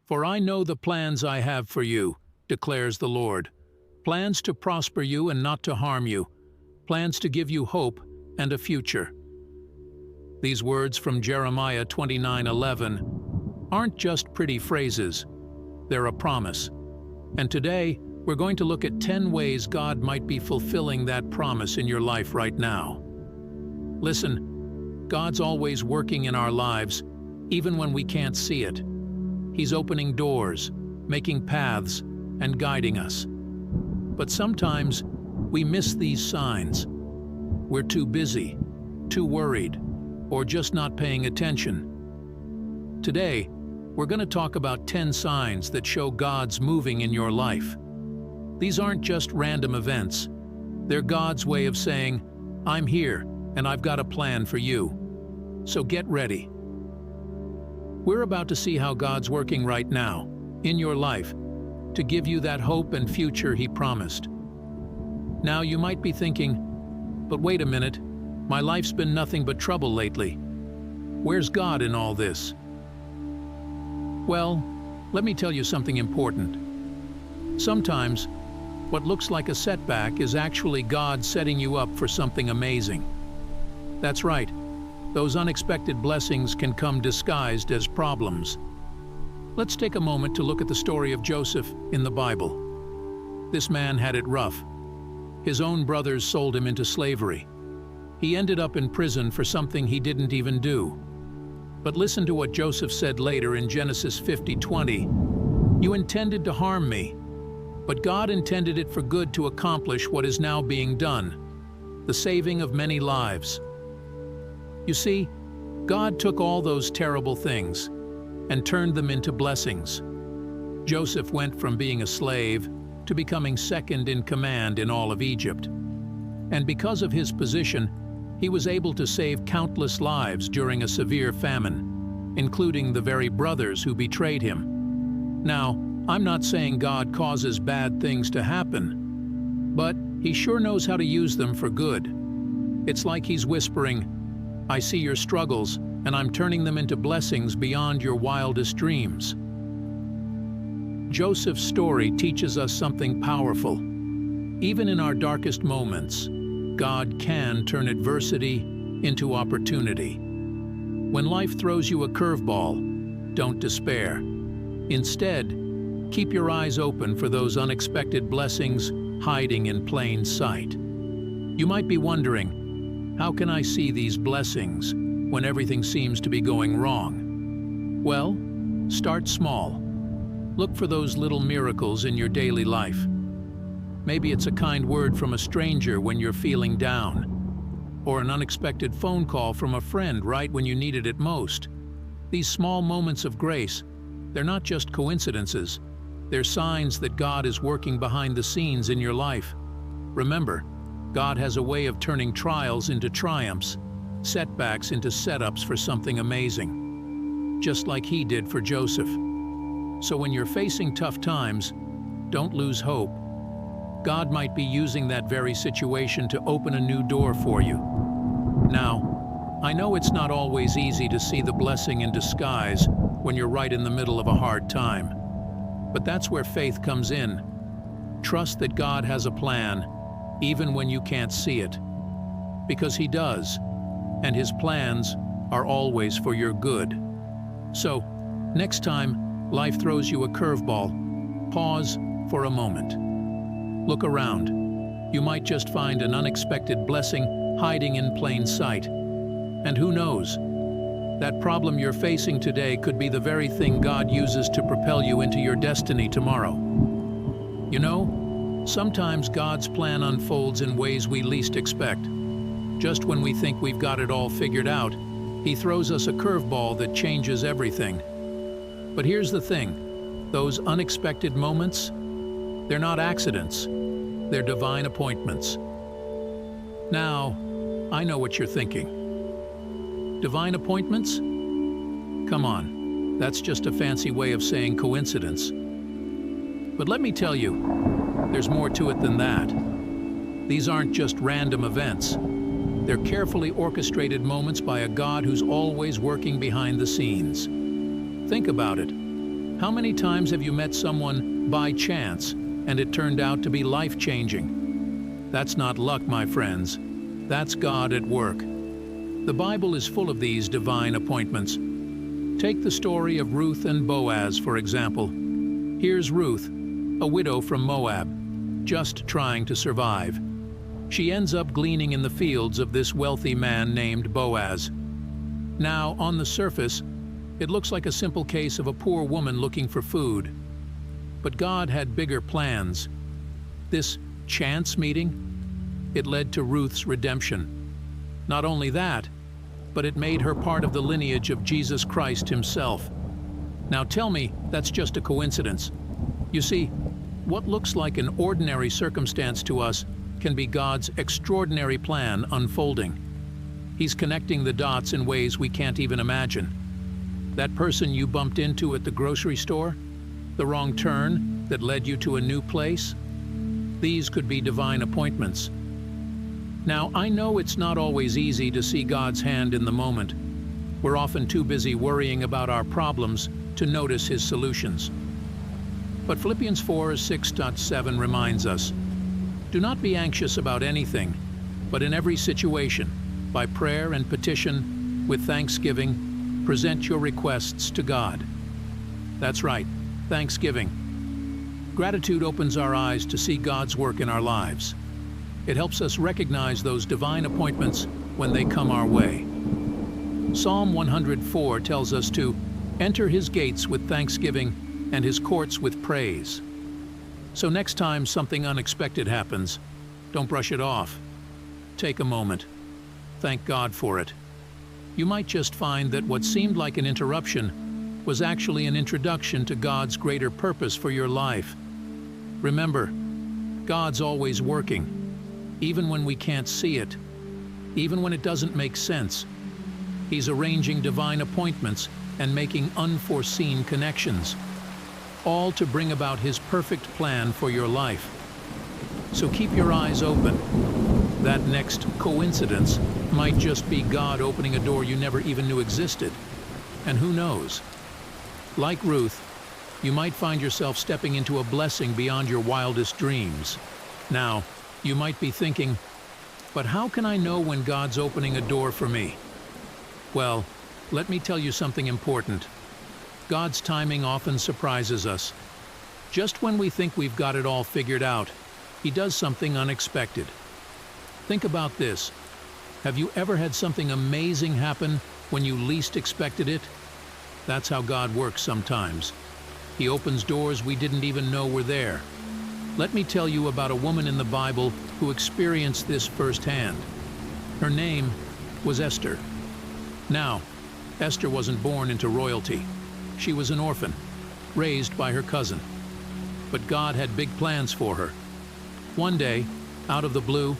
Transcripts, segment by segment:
For I know the plans I have for you, declares the Lord. Plans to prosper you and not to harm you. Plans to give you hope and a future. These words from Jeremiah 29:11 aren't just pretty phrases. They're a promise. And today, we're going to look at 10 ways God might be fulfilling that promise in your life right now. Listen, God's always working in our lives, even when we can't see it. He's opening doors, making paths, and guiding us. But sometimes, we miss these signs. We're too busy, too worried, or just not paying attention. Today, we're going to talk about 10 signs that show God's moving in your life. These aren't just random events. They're God's way of saying, I'm here and I've got a plan for you. So get ready. We're about to see how God's working right now, in your life, to give you that hope and future He promised. Now you might be thinking, but wait a minute, my life's been nothing but trouble lately. Where's God in all this? Well, let me tell you something important. Sometimes, what looks like a setback is actually God setting you up for something amazing. That's right, those unexpected blessings can come disguised as problems. Let's take a moment to look at the story of Joseph in the Bible. This man had it rough. His own brothers sold him into slavery. He ended up in prison for something he didn't even do. But listen to what Joseph said later in Genesis 50:20. You intended to harm me, but God intended it for good to accomplish what is now being done, the saving of many lives. You see, God took all those terrible things and turned them into blessings. Joseph went from being a slave to becoming second in command in all of Egypt. And because of his position, he was able to save countless lives during a severe famine, including the very brothers who betrayed him. Now, I'm not saying God causes bad things to happen, but He sure knows how to use them for good. It's like He's whispering, I see your struggles, and I'm turning them into blessings beyond your wildest dreams. Joseph's story teaches us something powerful. Even in our darkest moments, God can turn adversity into opportunity. When life throws you a curveball, don't despair. Instead, keep your eyes open for those unexpected blessings hiding in plain sight. You might be wondering, how can I see these blessings when everything seems to be going wrong? Well, start small. Look for those little miracles in your daily life. Maybe it's a kind word from a stranger when you're feeling down, or an unexpected phone call from a friend right when you needed it most. These small moments of grace, they're not just coincidences. They're signs that God is working behind the scenes in your life. Remember, God has a way of turning trials into triumphs, setbacks into setups for something amazing, just like He did for Joseph. So when you're facing tough times, don't lose hope. God might be using that very situation to open a new door for you. Now, I know it's not always easy to see the blessing in disguise when you're right in the middle of a hard time. But that's where faith comes in. Trust that God has a plan, even when you can't see it. Because He does, and His plans are always for your good. So, next time life throws you a curveball, pause for a moment. Look around. You might just find an unexpected blessing hiding in plain sight. And who knows? That problem you're facing today could be the very thing God uses to propel you into your destiny tomorrow. You know, sometimes God's plan unfolds in ways we least expect. Just when we think we've got it all figured out, He throws us a curveball that changes everything. But here's the thing, those unexpected moments, they're not accidents, they're divine appointments. Now, I know what you're thinking. Divine appointments? Come on, that's just a fancy way of saying coincidence. But let me tell you, there's more to it than that. These aren't just random events. They're carefully orchestrated moments by a God who's always working behind the scenes. Think about it. How many times have you met someone by chance and it turned out to be life-changing? That's not luck, my friends. That's God at work. The Bible is full of these divine appointments. Take the story of Ruth and Boaz, for example. Here's Ruth, a widow from Moab, just trying to survive. She ends up gleaning in the fields of this wealthy man named Boaz. Now, on the surface, it looks like a simple case of a poor woman looking for food. But God had bigger plans. This chance meeting, it led to Ruth's redemption. Not only that, but it made her part of the lineage of Jesus Christ himself. Now tell me that's just a coincidence. You see, what looks like an ordinary circumstance to us can be God's extraordinary plan unfolding. He's connecting the dots in ways we can't even imagine. That person you bumped into at the grocery store? The wrong turn that led you to a new place? These could be divine appointments. Now, I know it's not always easy to see God's hand in the moment. We're often too busy worrying about our problems to notice His solutions. But Philippians 4:6-7 reminds us, "Do not be anxious about anything, but in every situation, by prayer and petition, with thanksgiving, present your requests to God." That's right, thanksgiving. Gratitude opens our eyes to see God's work in our lives. It helps us recognize those divine appointments when they come our way. Psalm 104 tells us to enter His gates with thanksgiving and His courts with praise. So next time something unexpected happens, don't brush it off. Take a moment. Thank God for it. You might just find that what seemed like an interruption was actually an introduction to God's greater purpose for your life. Remember, God's always working, even when we can't see it, even when it doesn't make sense. He's arranging divine appointments and making unforeseen connections, all to bring about His perfect plan for your life. So keep your eyes open. That next coincidence might just be God opening a door you never even knew existed. And who knows? Like Ruth, you might find yourself stepping into a blessing beyond your wildest dreams. Now, you might be thinking, but how can I know when God's opening a door for me? Well, let me tell you something important. God's timing often surprises us. Just when we think we've got it all figured out, He does something unexpected. Think about this. Have you ever had something amazing happen when you least expected it? That's how God works sometimes. He opens doors we didn't even know were there. Let me tell you about a woman in the Bible who experienced this firsthand. Her name was Esther. Now, Esther wasn't born into royalty. She was an orphan, raised by her cousin. But God had big plans for her. One day, out of the blue,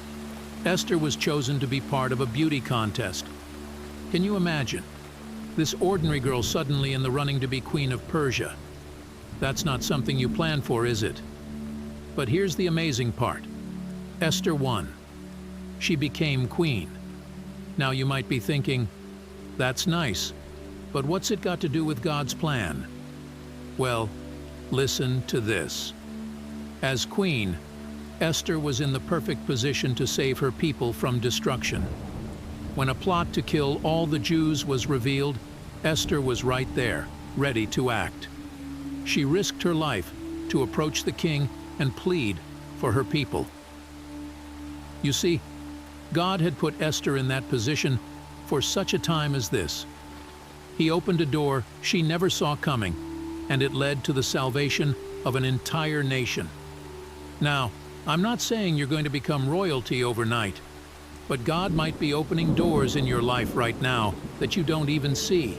Esther was chosen to be part of a beauty contest. Can you imagine? This ordinary girl suddenly in the running to be Queen of Persia. That's not something you plan for, is it? But here's the amazing part. Esther won. She became queen. Now you might be thinking, that's nice, but what's it got to do with God's plan? Well, listen to this. As queen, Esther was in the perfect position to save her people from destruction. When a plot to kill all the Jews was revealed, Esther was right there, ready to act. She risked her life to approach the king and plead for her people. You see, God had put Esther in that position for such a time as this. He opened a door she never saw coming, and it led to the salvation of an entire nation. Now, I'm not saying you're going to become royalty overnight, but God might be opening doors in your life right now that you don't even see.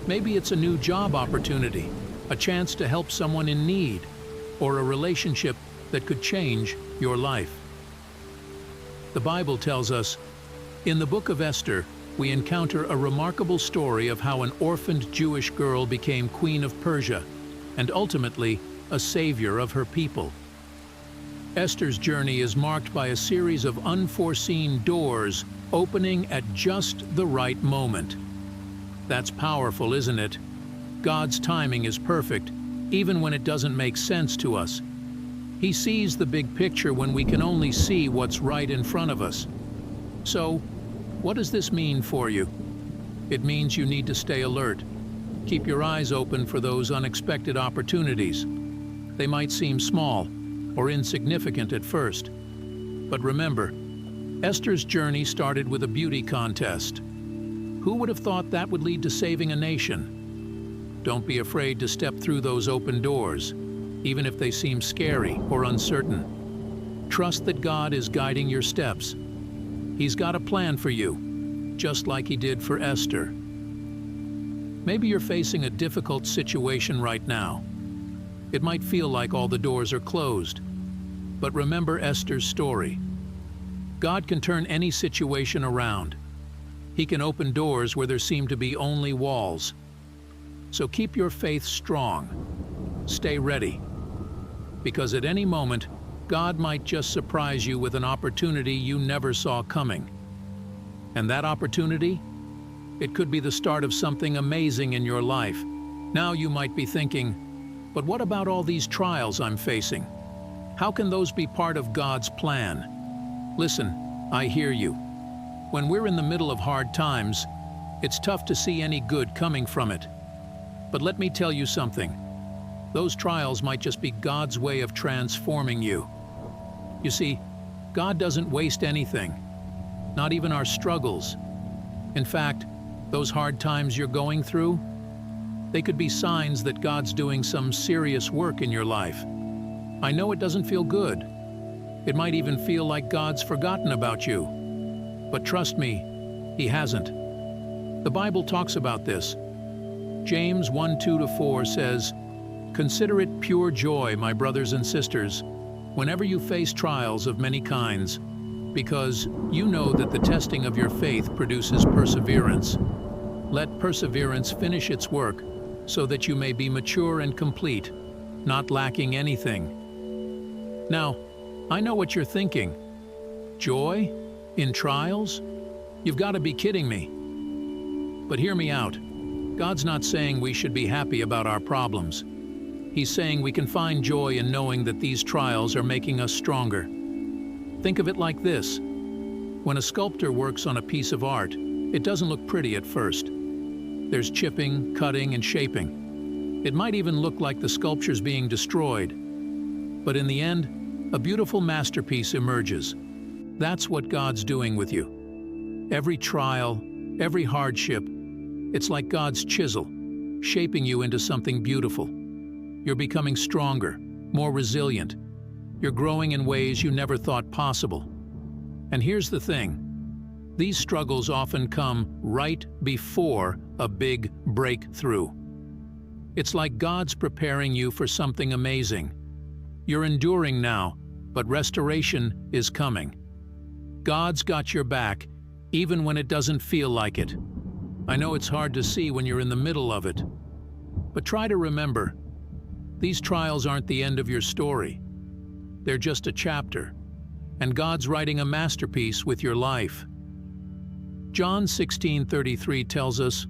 Maybe it's a new job opportunity, a chance to help someone in need, or a relationship that could change your life. The Bible tells us, in the book of Esther, we encounter a remarkable story of how an orphaned Jewish girl became Queen of Persia, and ultimately a savior of her people. Esther's journey is marked by a series of unforeseen doors opening at just the right moment. That's powerful, isn't it? God's timing is perfect, even when it doesn't make sense to us. He sees the big picture when we can only see what's right in front of us. So, what does this mean for you? It means you need to stay alert. Keep your eyes open for those unexpected opportunities. They might seem small or insignificant at first. But remember, Esther's journey started with a beauty contest. Who would have thought that would lead to saving a nation? Don't be afraid to step through those open doors, even if they seem scary or uncertain. Trust that God is guiding your steps. He's got a plan for you, just like He did for Esther. Maybe you're facing a difficult situation right now. It might feel like all the doors are closed. But remember Esther's story. God can turn any situation around. He can open doors where there seem to be only walls. So keep your faith strong. Stay ready. Because at any moment, God might just surprise you with an opportunity you never saw coming. And that opportunity? It could be the start of something amazing in your life. Now you might be thinking, but what about all these trials I'm facing? How can those be part of God's plan? Listen, I hear you. When we're in the middle of hard times, it's tough to see any good coming from it. But let me tell you something. Those trials might just be God's way of transforming you. You see, God doesn't waste anything, not even our struggles. In fact, those hard times you're going through, they could be signs that God's doing some serious work in your life. I know it doesn't feel good. It might even feel like God's forgotten about you. But trust me, He hasn't. The Bible talks about this. James 1:2-4 says, "Consider it pure joy, my brothers and sisters, whenever you face trials of many kinds, because you know that the testing of your faith produces perseverance. Let perseverance finish its work, so that you may be mature and complete, not lacking anything." Now, I know what you're thinking. Joy? In trials? You've got to be kidding me. But hear me out. God's not saying we should be happy about our problems. He's saying we can find joy in knowing that these trials are making us stronger. Think of it like this. When a sculptor works on a piece of art, it doesn't look pretty at first. There's chipping, cutting, and shaping. It might even look like the sculpture's being destroyed. But in the end, a beautiful masterpiece emerges. That's what God's doing with you. Every trial, every hardship, it's like God's chisel, shaping you into something beautiful. You're becoming stronger, more resilient. You're growing in ways you never thought possible. And here's the thing. These struggles often come right before a big breakthrough. It's like God's preparing you for something amazing. You're enduring now, but restoration is coming. God's got your back, even when it doesn't feel like it. I know it's hard to see when you're in the middle of it. But try to remember, these trials aren't the end of your story. They're just a chapter, and God's writing a masterpiece with your life. John 16:33 tells us,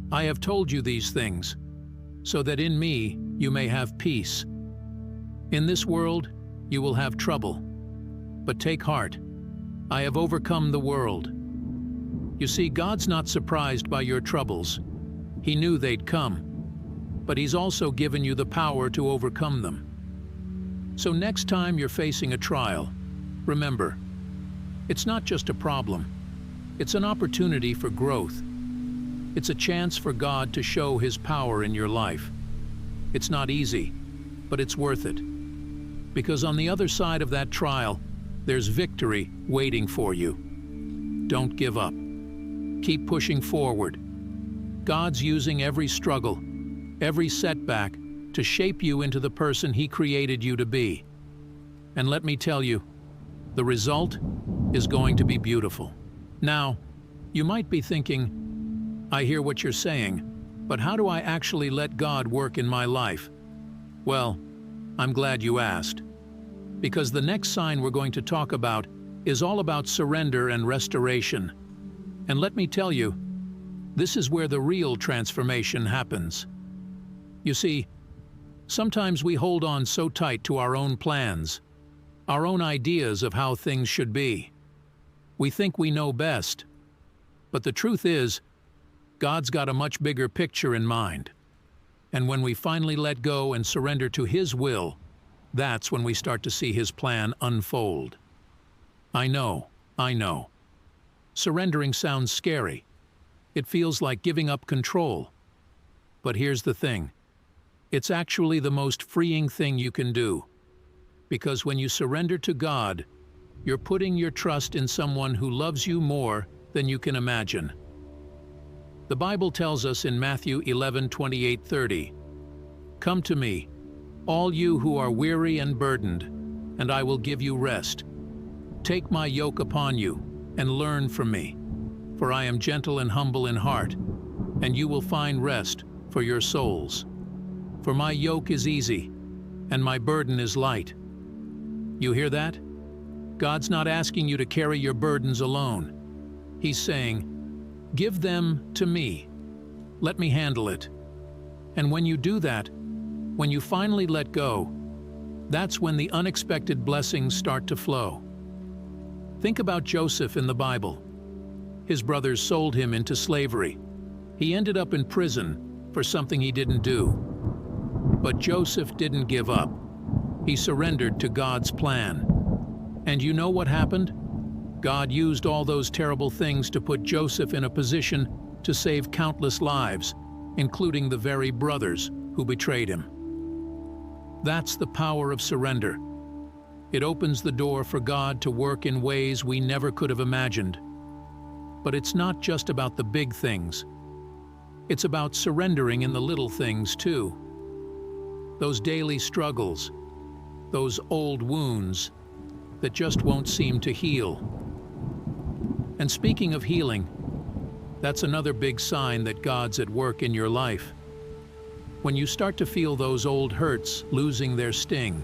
"I have told you these things, so that in me you may have peace. In this world you will have trouble, but take heart. I have overcome the world." You see, God's not surprised by your troubles. He knew they'd come, but He's also given you the power to overcome them. So next time you're facing a trial, remember, it's not just a problem. It's an opportunity for growth. It's a chance for God to show His power in your life. It's not easy, but it's worth it. Because on the other side of that trial, there's victory waiting for you. Don't give up. Keep pushing forward. God's using every struggle, every setback, to shape you into the person He created you to be. And let me tell you, the result is going to be beautiful. Now, you might be thinking, I hear what you're saying, but how do I actually let God work in my life? Well, I'm glad you asked. Because the next sign we're going to talk about is all about surrender and restoration. And let me tell you, this is where the real transformation happens. You see, sometimes we hold on so tight to our own plans, our own ideas of how things should be. We think we know best, but the truth is, God's got a much bigger picture in mind. And when we finally let go and surrender to His will, that's when we start to see His plan unfold. I know. Surrendering sounds scary. It feels like giving up control. But here's the thing. It's actually the most freeing thing you can do. Because when you surrender to God, you're putting your trust in someone who loves you more than you can imagine. The Bible tells us in Matthew 11:28-30, "Come to me, all you who are weary and burdened, and I will give you rest. Take my yoke upon you and learn from me, for I am gentle and humble in heart, and you will find rest for your souls. For my yoke is easy, and my burden is light." You hear that? God's not asking you to carry your burdens alone. He's saying, "Give them to me. Let me handle it." And when you do that, when you finally let go, that's when the unexpected blessings start to flow. Think about Joseph in the Bible. His brothers sold him into slavery. He ended up in prison for something he didn't do. But Joseph didn't give up. He surrendered to God's plan. And you know what happened? God used all those terrible things to put Joseph in a position to save countless lives, including the very brothers who betrayed him. That's the power of surrender. It opens the door for God to work in ways we never could have imagined. But it's not just about the big things. It's about surrendering in the little things too. Those daily struggles, those old wounds that just won't seem to heal. And speaking of healing, that's another big sign that God's at work in your life. When you start to feel those old hurts losing their sting,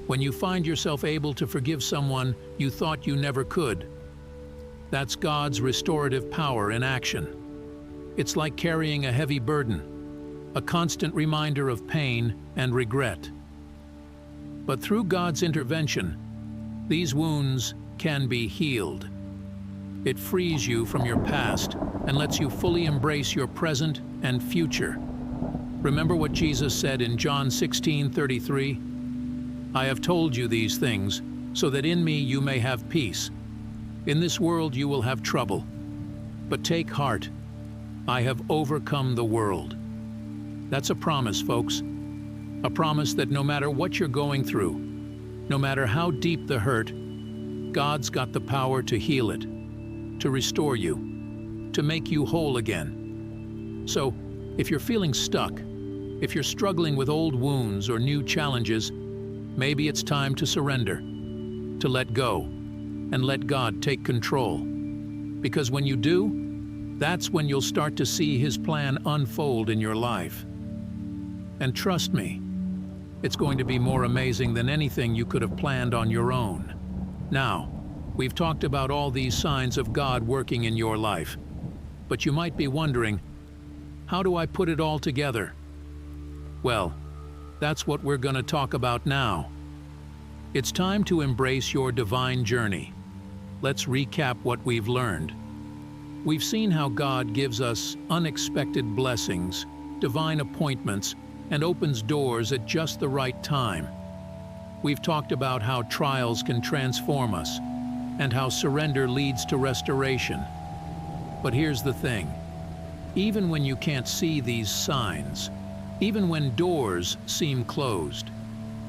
when you find yourself able to forgive someone you thought you never could, that's God's restorative power in action. It's like carrying a heavy burden, a constant reminder of pain and regret. But through God's intervention, these wounds can be healed. It frees you from your past and lets you fully embrace your present and future. Remember what Jesus said in John 16:33? "I have told you these things, so that in me you may have peace. In this world you will have trouble. But take heart, I have overcome the world." That's a promise, folks. A promise that no matter what you're going through, no matter how deep the hurt, God's got the power to heal it, to restore you, to make you whole again. So, if you're feeling stuck, if you're struggling with old wounds or new challenges, maybe it's time to surrender, to let go, and let God take control. Because when you do, that's when you'll start to see His plan unfold in your life. And trust me, it's going to be more amazing than anything you could have planned on your own. Now, we've talked about all these signs of God working in your life, but you might be wondering, how do I put it all together? Well, that's what we're going to talk about now. It's time to embrace your divine journey. Let's recap what we've learned. We've seen how God gives us unexpected blessings, divine appointments, and opens doors at just the right time. We've talked about how trials can transform us, and how surrender leads to restoration. But here's the thing. Even when you can't see these signs, even when doors seem closed,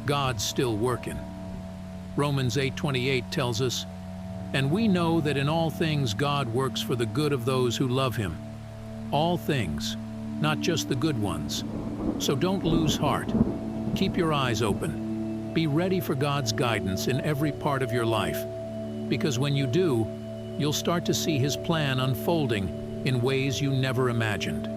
God's still working. Romans 8:28 tells us, "And we know that in all things God works for the good of those who love Him." All things, not just the good ones. So don't lose heart. Keep your eyes open. Be ready for God's guidance in every part of your life. Because when you do, you'll start to see His plan unfolding in ways you never imagined.